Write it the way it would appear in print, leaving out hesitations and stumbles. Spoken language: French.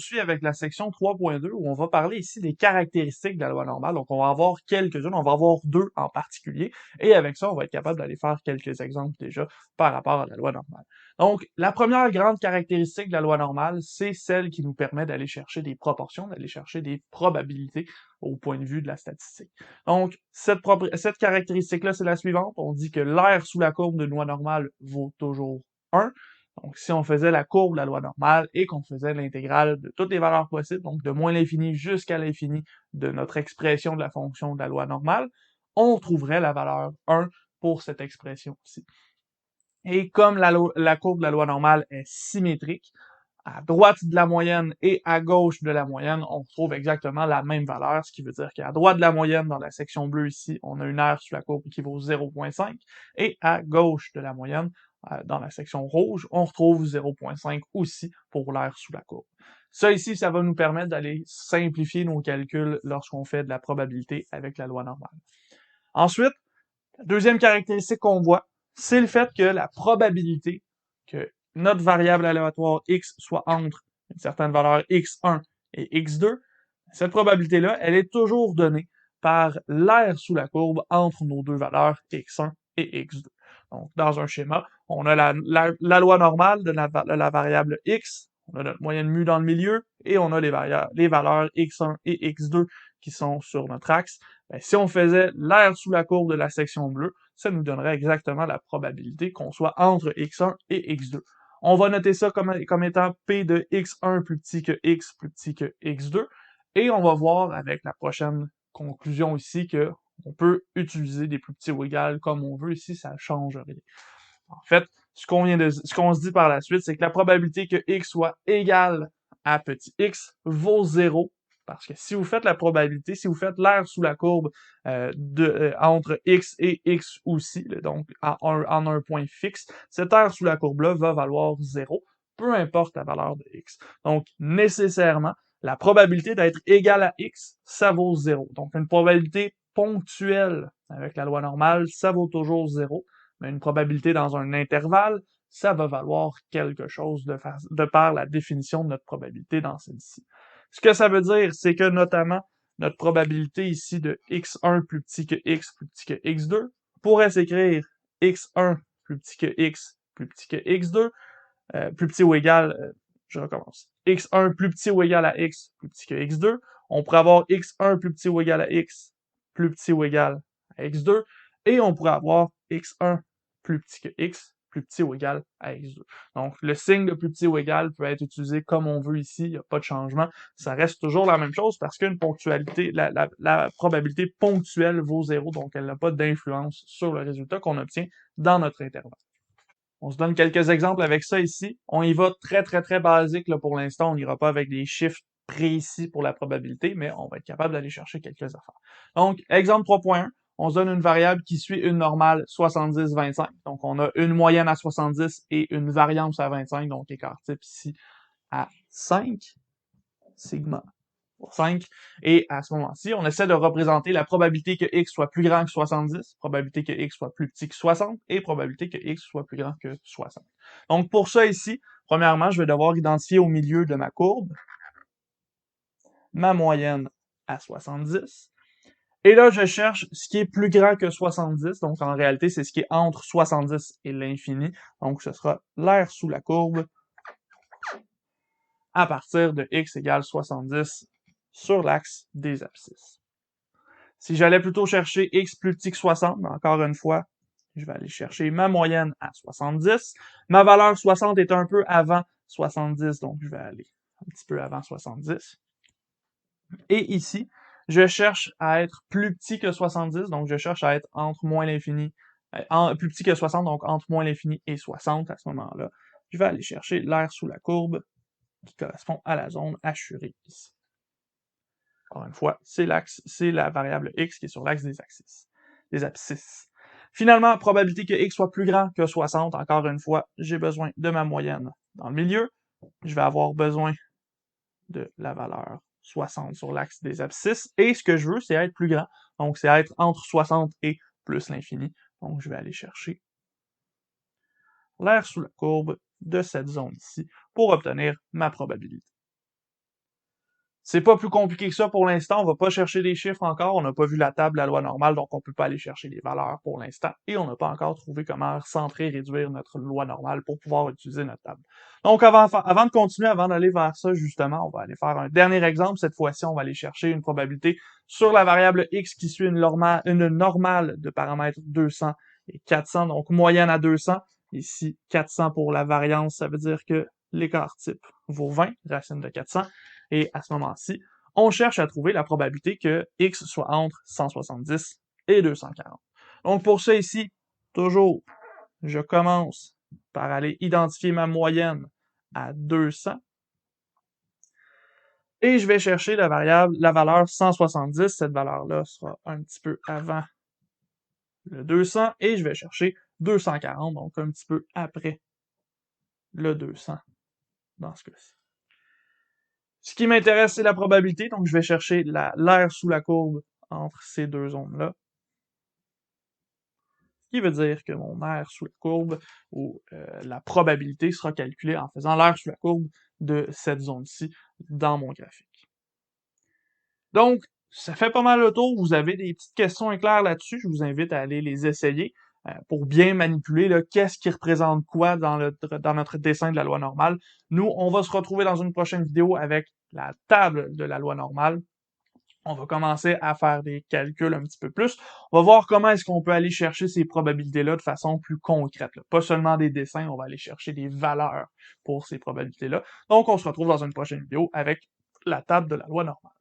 poursuit avec la section 3.2 où on va parler ici des caractéristiques de la loi normale. Donc, on va avoir quelques-unes, on va avoir deux en particulier. Et avec ça, on va être capable d'aller faire quelques exemples déjà par rapport à la loi normale. Donc, la première grande caractéristique de la loi normale, c'est celle qui nous permet d'aller chercher des proportions, d'aller chercher des probabilités au point de vue de la statistique. Donc, cette caractéristique-là, c'est la suivante. On dit que l'air sous la courbe d'une loi normale vaut toujours 1. Donc, si on faisait la courbe de la loi normale et qu'on faisait l'intégrale de toutes les valeurs possibles, donc de moins l'infini jusqu'à l'infini de notre expression de la fonction de la loi normale, on trouverait la valeur 1 pour cette expression-ci. Et comme la courbe de la loi normale est symétrique, à droite de la moyenne et à gauche de la moyenne, on retrouve exactement la même valeur, ce qui veut dire qu'à droite de la moyenne, dans la section bleue ici, on a une R sous la courbe qui vaut 0.5, et à gauche de la moyenne, dans la section rouge, on retrouve 0.5 aussi pour l'air sous la courbe. Ça ici, ça va nous permettre d'aller simplifier nos calculs lorsqu'on fait de la probabilité avec la loi normale. Ensuite, la deuxième caractéristique qu'on voit, c'est le fait que la probabilité que notre variable aléatoire x soit entre une certaine valeur x1 et x2, cette probabilité-là, elle est toujours donnée par l'aire sous la courbe entre nos deux valeurs x1 et x2. Donc, dans un schéma, on a la loi normale de la variable x, on a notre moyenne mu dans le milieu, et on a les valeurs x1 et x2 qui sont sur notre axe. Ben, si on faisait l'aire sous la courbe de la section bleue, ça nous donnerait exactement la probabilité qu'on soit entre x1 et x2. On va noter ça comme étant p de x1 plus petit que x plus petit que x2, et on va voir avec la prochaine conclusion ici que on peut utiliser des plus petits ou égales comme on veut ici, ça ne change rien. En fait, ce qu'on se dit par la suite, c'est que la probabilité que x soit égal à petit x vaut 0, parce que si vous faites la probabilité, si vous faites l'aire sous la courbe entre x et x aussi, donc en un point fixe, cette aire sous la courbe-là va valoir 0, peu importe la valeur de x. Donc, nécessairement, la probabilité d'être égal à x, ça vaut 0. Donc, une probabilité ponctuelle avec la loi normale, ça vaut toujours 0. Mais une probabilité dans un intervalle, ça va valoir quelque chose de par la définition de notre probabilité dans celle-ci. Ce que ça veut dire, c'est que notamment, notre probabilité ici de x1 plus petit que x plus petit que x2 pourrait s'écrire x1 plus petit que x plus petit que x2, plus petit ou égal, je recommence, x1 plus petit ou égal à x plus petit que x2, on pourrait avoir x1 plus petit ou égal à x plus petit ou égal à x2, et on pourrait avoir x1 plus petit que x plus petit ou égal à x2. Donc, le signe de plus petit ou égal peut être utilisé comme on veut ici, il n'y a pas de changement. Ça reste toujours la même chose parce qu'une ponctualité, la probabilité ponctuelle vaut 0, donc elle n'a pas d'influence sur le résultat qu'on obtient dans notre intervalle. On se donne quelques exemples avec ça ici. On y va très basique là, pour l'instant. On n'ira pas avec des chiffres précis pour la probabilité, mais on va être capable d'aller chercher quelques affaires. Donc, exemple 3.1, on se donne une variable qui suit une normale 70-25. Donc, on a une moyenne à 70 et une variance à 25, donc écart type ici à 5, sigma pour 5. Et à ce moment-ci, on essaie de représenter la probabilité que x soit plus grand que 70, probabilité que x soit plus petit que 60, et probabilité que x soit plus grand que 60. Donc pour ça ici, premièrement, je vais devoir identifier au milieu de ma courbe ma moyenne à 70. Et là, je cherche ce qui est plus grand que 70, donc en réalité, c'est ce qui est entre 70 et l'infini. Donc ce sera l'aire sous la courbe à partir de x égale 70 sur l'axe des abscisses. Si j'allais plutôt chercher x plus petit que 60, mais encore une fois, je vais aller chercher ma moyenne à 70. Ma valeur 60 est un peu avant 70, donc je vais aller un petit peu avant 70. Et ici, je cherche à être plus petit que 70, donc je cherche à être entre moins l'infini, plus petit que 60, donc entre moins l'infini et 60 à ce moment-là. Je vais aller chercher l'aire sous la courbe qui correspond à la zone assurée ici. Encore une fois, c'est l'axe, c'est la variable x qui est sur l'axe des abscisses. Finalement, probabilité que x soit plus grand que 60, encore une fois, j'ai besoin de ma moyenne dans le milieu. Je vais avoir besoin de la valeur 60 sur l'axe des abscisses. Et ce que je veux, c'est être plus grand. Donc, c'est être entre 60 et plus l'infini. Donc, je vais aller chercher l'aire sous la courbe de cette zone ici pour obtenir ma probabilité. C'est pas plus compliqué que ça pour l'instant. On va pas chercher des chiffres encore. On n'a pas vu la table de la loi normale, donc on peut pas aller chercher les valeurs pour l'instant. Et on n'a pas encore trouvé comment recentrer, réduire notre loi normale pour pouvoir utiliser notre table. Donc, avant de continuer, avant d'aller vers ça, justement, on va aller faire un dernier exemple. Cette fois-ci, on va aller chercher une probabilité sur la variable x qui suit une normale de paramètres 200 et 400, donc moyenne à 200. Ici, 400 pour la variance, ça veut dire que l'écart type vaut 20, racine de 400. Et à ce moment-ci, on cherche à trouver la probabilité que x soit entre 170 et 240. Donc pour ça ici, toujours, je commence par aller identifier ma moyenne à 200 et je vais chercher la valeur 170. Cette valeur-là sera un petit peu avant le 200 et je vais chercher 240, donc un petit peu après le 200 dans ce cas-ci. Ce qui m'intéresse, c'est la probabilité, donc je vais chercher l'air sous la courbe entre ces deux zones-là. Ce qui veut dire que mon air sous la courbe, ou la probabilité, sera calculée en faisant l'air sous la courbe de cette zone-ci dans mon graphique. Donc, ça fait pas mal le tour. Vous avez des petites questions éclairs là-dessus. Je vous invite à aller les essayer pour bien manipuler qu'est-ce qui représente quoi dans notre dessin de la loi normale. Nous, on va se retrouver dans une prochaine vidéo avec la table de la loi normale. On va commencer à faire des calculs un petit peu plus. On va voir comment est-ce qu'on peut aller chercher ces probabilités-là de façon plus concrète. Pas seulement des dessins, on va aller chercher des valeurs pour ces probabilités-là. Donc, on se retrouve dans une prochaine vidéo avec la table de la loi normale.